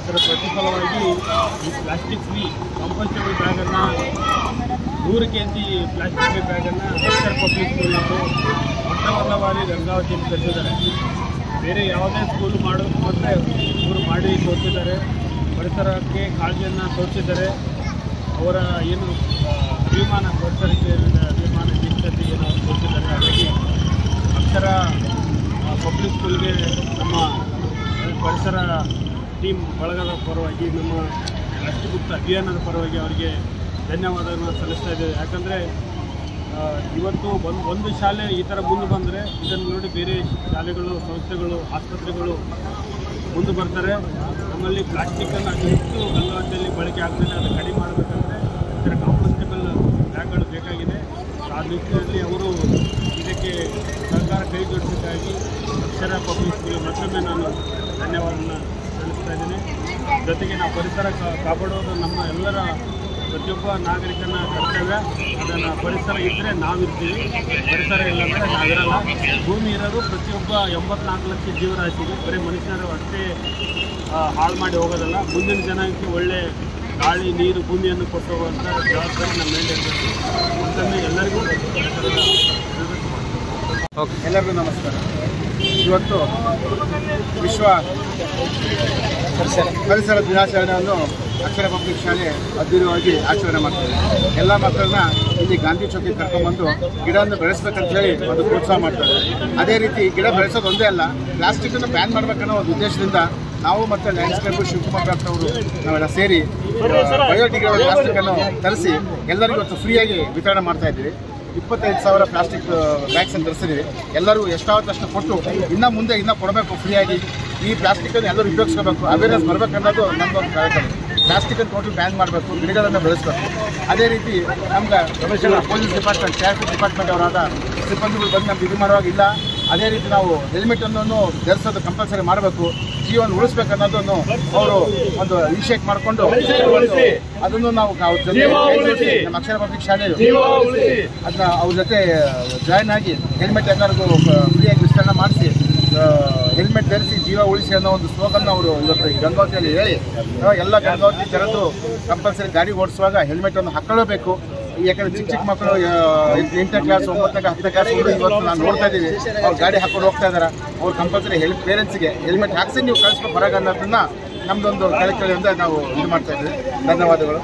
ಅದರ ಪ್ರತಿಫಲವಾಗಿ ಈ plastic free ಕಂಪೋಸ್ಟೇಬಲ್ ಬ್ಯಾಗನ್ನು 100 kg ಪ್ಲಾಸ್ಟಿಕ್ ಬ್ಯಾಗನ್ನು ಅಕ್ಷರ ಪಬ್ಲಿಕ್ ಸ್ಕೂಲಿಂದು ಮೊಟ್ಟ ಬಾರಿ ಗಂಗಾವತಿಯಲ್ಲಿ ಕಟ್ಟಿದ್ದಾರೆ. ಬೇರೆ ಯಾವುದೇ ಸ್ಕೂಲ್ ಮಾಡೋದು ಬಂದರೆ ಇವರು ಮಾಡಿ ತೋರಿಸಿದ್ದಾರೆ. ಪರಿಸರಕ್ಕೆ ಕಾಳಜಿಯನ್ನು ತೋರಿಸಿದ್ದಾರೆ. ಅವರ ಏನು ಅಭಿಮಾನ ಪರಿಸರಕ್ಕೆ ಅಭಿಮಾನ ನಿಷ್ಠತೆ ಏನು ತೋರಿಸಿದ್ದಾರೆ. ಹಾಗಾಗಿ ಅಕ್ಷರ ಪಬ್ಲಿಕ್ ಸ್ಕೂಲ್ಗೆ ನಮ್ಮ ಪರಿಸರ ಟೀಮ್ ಬಳಗದ ಪರವಾಗಿ ನಮ್ಮ ರಾಷ್ಟ್ರಗುಪ್ತ ಅಭಿಯಾನದ ಪರವಾಗಿ ಅವರಿಗೆ ಧನ್ಯವಾದವನ್ನು ಸಲ್ಲಿಸ್ತಾ ಇದ್ದೇವೆ. ಯಾಕಂದರೆ ಇವತ್ತು ಒಂದು ಶಾಲೆ ಈ ಥರ ಮುಂದೆ ಬಂದರೆ ಇದನ್ನು ನೋಡಿ ಬೇರೆ ಶಾಲೆಗಳು, ಸಂಸ್ಥೆಗಳು, ಆಸ್ಪತ್ರೆಗಳು ಮುಂದೆ ಬರ್ತಾರೆ. ನಮ್ಮಲ್ಲಿ ಪ್ಲಾಸ್ಟಿಕ್ಕನ್ನು ಅತಿ ಹೆಚ್ಚು ಗಂಗಾವತಿಯಲ್ಲಿ ಬಳಕೆ ಆಗ್ತದೆ. ಅದು ಕಡಿಮೆ ಮಾಡಬೇಕಂದ್ರೆ ಈ ಥರ ಕಾಂಪೋಸ್ಟೇಬಲ್ ಬ್ಯಾಗ್ಗಳು ಬೇಕಾಗಿದೆ. ಆ ನಿಟ್ಟಿನಲ್ಲಿ ಅವರು ಇದಕ್ಕೆ ಸರ್ಕಾರ ಕೈ ಜೋಡಿಸಿದ್ದಾಗಿ ಅಕ್ಷರ ಪಬ್ಲಿಕ್ ಸ್ಕೂಲ್ ಮತ್ತೊಮ್ಮೆ ನಾನು ಧನ್ಯವಾದವನ್ನು ಸಲ್ಲಿಸ್ತಾ ಇದ್ದೀನಿ. ಜೊತೆಗೆ ನಾವು ಪರಿಸರ ಕಾಪಾಡೋದು ನಮ್ಮ ಎಲ್ಲರ ಪ್ರತಿಯೊಬ್ಬ ನಾಗರಿಕನ ಕರ್ತವ್ಯ. ಅದನ್ನು ಪರಿಸರ ಇದ್ದರೆ ನಾವಿರ್ತೀವಿ, ಪರಿಸರ ಇಲ್ಲಾಂದರೆ ನಾವಿರಲ್ಲ. ಭೂಮಿ ಇರೋದು ಪ್ರತಿಯೊಬ್ಬ 84 ಲಕ್ಷ ಜೀವರಾಶಿಗೆ, ಬರೀ ಮನುಷ್ಯರು ಅಷ್ಟೇ ಹಾಳು ಮಾಡಿ ಹೋಗೋದಲ್ಲ. ಮುಂದಿನ ಜನಾಂಗಕ್ಕೆ ಒಳ್ಳೆ ಗಾಳಿ, ನೀರು, ಭೂಮಿಯನ್ನು ಕೊಟ್ಟು ಹೋಗುವಂಥ ಜವಾಬ್ದಾರಿ ನಮ್ಮ ಮೇಲೆ ಇರಬೇಕು. ಮತ್ತೊಮ್ಮೆ ಎಲ್ಲರಿಗೂ ಎಲ್ಲರಿಗೂ ನಮಸ್ಕಾರ. ಇವತ್ತು ವಿಶ್ವ ಪರಿಸರ ದಿನಾಚರಣೆಯನ್ನು ಅಕ್ಷರ ಪಬ್ಲಿಕ್ ಶಾಲೆ ಅದ್ದೂರಿಯಾಗಿ ಆಚರಣೆ ಮಾಡ್ತಾರೆ. ಎಲ್ಲ ಮಕ್ಕಳನ್ನ ಇಲ್ಲಿ ಗಾಂಧಿ ಚೌಕಿ ಕರ್ಕೊಂಡ್ಬಂದು ಗಿಡವನ್ನು ಬೆಳೆಸ್ಬೇಕಂತ ಹೇಳಿ ಅದು ಪ್ರೋತ್ಸಾಹ ಮಾಡ್ತಾರೆ. ಅದೇ ರೀತಿ ಗಿಡ ಬೆಳೆಸೋದು ಒಂದೇ ಅಲ್ಲ, ಪ್ಲಾಸ್ಟಿಕ್ಕನ್ನು ಬ್ಯಾನ್ ಮಾಡಬೇಕನ್ನೋ ಒಂದು ಉದ್ದೇಶದಿಂದ ನಾವು ಮತ್ತು ಲ್ಯಾಂಡ್ಸ್ಕೇಪ್ ಶಿವಕುಮಾರ್ ಡಾಕ್ಟರ್ ಅವರು ನಾವೆಲ್ಲ ಸೇರಿ ಬಯೋಡಿಗ್ರೇಡಬಲ್ ಪ್ಲಾಸ್ಟಿಕ್ಕನ್ನು ತರಿಸಿ ಎಲ್ಲರಿಗೂ ಇವತ್ತು ಫ್ರೀಯಾಗಿ ವಿತರಣೆ ಮಾಡ್ತಾ ಇದ್ದೀವಿ. 25,000 ಪ್ಲಾಸ್ಟಿಕ್ ಬ್ಯಾಗ್ಸ್ ಅನ್ನು ತರಿಸಿದ್ದೀವಿ. ಎಲ್ಲರೂ ಎಷ್ಟಾವತ್ತಷ್ಟು ಕೊಟ್ಟು ಇನ್ನೂ ಕೊಡಬೇಕು ಫ್ರೀಯಾಗಿ. ಈ ಪ್ಲಾಸ್ಟಿಕ್ಕನ್ನು ಎಲ್ಲರೂ ಉಪಯೋಗಿಸ್ಕೋಬೇಕು, ಅವೇರ್ನೆಸ್ ಬರಬೇಕನ್ನೋದು ನಮ್ಮದೊಂದು ಕಾರ್ಯಕ್ರಮ. ಪ್ಲಾಸ್ಟಿಕ್ಕನ್ನು ಟೋಟಲ್ ಬ್ಯಾನ್ ಮಾಡಬೇಕು, ಗಿಡಗಳನ್ನು ಬೆಳೆಸಬೇಕು. ಅದೇ ರೀತಿ ನಮ್ಗೆ ಪೊಲೀಸ್ ಡಿಪಾರ್ಟ್ಮೆಂಟ್, ಟ್ರಾಫಿಕ್ ಡಿಪಾರ್ಟ್ಮೆಂಟ್ ಅವರಾದ ಸಿಬ್ಬಂದಿಗಳು ಬಂದು ನಮ್ಗೆ ಇದು ಮಾಡುವಾಗ ಇಲ್ಲ. ಅದೇ ರೀತಿ ನಾವು ಹೆಲ್ಮೆಟನ್ನು ಧರಿಸೋದು ಕಂಪಲ್ಸರಿ ಮಾಡಬೇಕು, ಜೀವನ ಉಳಿಸ್ಬೇಕನ್ನೋದನ್ನು ಅವರು ಒಂದು ಇನಿಷಿಯೇಟ್ ಮಾಡಿಕೊಂಡು ಅದನ್ನು ನಾವು ನಮ್ಮ ಅಕ್ಷರ ಪಬ್ಲಿಕ್ ಶಾಲೆಯಲ್ಲಿ ಅದನ್ನ ಅವ್ರ ಜೊತೆ ಜಾಯ್ನ್ ಆಗಿ ಹೆಲ್ಮೆಟ್ ಎಲ್ಲರಿಗೂ ಫ್ರೀಯಾಗಿ ವಿಸ್ತರಣೆ ಮಾಡಿಸಿ ಹೆಲ್ಮೆಟ್ ಧರಿಸಿ ಜೀವ ಉಳಿಸಿ ಅನ್ನೋ ಒಂದು ಸ್ಲೋಗನ್ ಅವರು ಇವತ್ತು ಗಂಗಾವತಿಯಲ್ಲಿ ಹೇಳಿ ಎಲ್ಲ ಗಂಗಾವತಿ ಜನರು ಕಂಪಲ್ಸರಿ ಗಾಡಿ ಓಡಿಸುವಾಗ ಹೆಲ್ಮೆಟನ್ನು ಹಾಕೊಳ್ಳಬೇಕು. ಯಾಕಂದರೆ ಚಿಕ್ಕ ಮಕ್ಕಳು 8ನೇ ಕ್ಲಾಸ್ 9ನೇ 10ನೇ ಕ್ಲಾಸ್ ಇವತ್ತು ನಾನು ನೋಡ್ತಾ ಇದ್ದೀವಿ, ಅವ್ರು ಗಾಡಿ ಹಾಕೊಂಡು ಹೋಗ್ತಾ ಇದ್ದಾರೆ. ಅವ್ರು ಕಂಪಲ್ಸರಿ ಪೇರೆಂಟ್ಸ್ಗೆ ಹೆಲ್ಮೆಟ್ ಹಾಕ್ಸಿ ನೀವು ಕಳಿಸ್ಬೇಕು ಹೊರಗೆ ಅನ್ನೋದನ್ನ ನಮ್ಮದೊಂದು ಕಾರ್ಯಕ್ರಮದಿಂದ ನಾವು ಇದು ಮಾಡ್ತಾ ಇದ್ದೀವಿ. ಧನ್ಯವಾದಗಳು.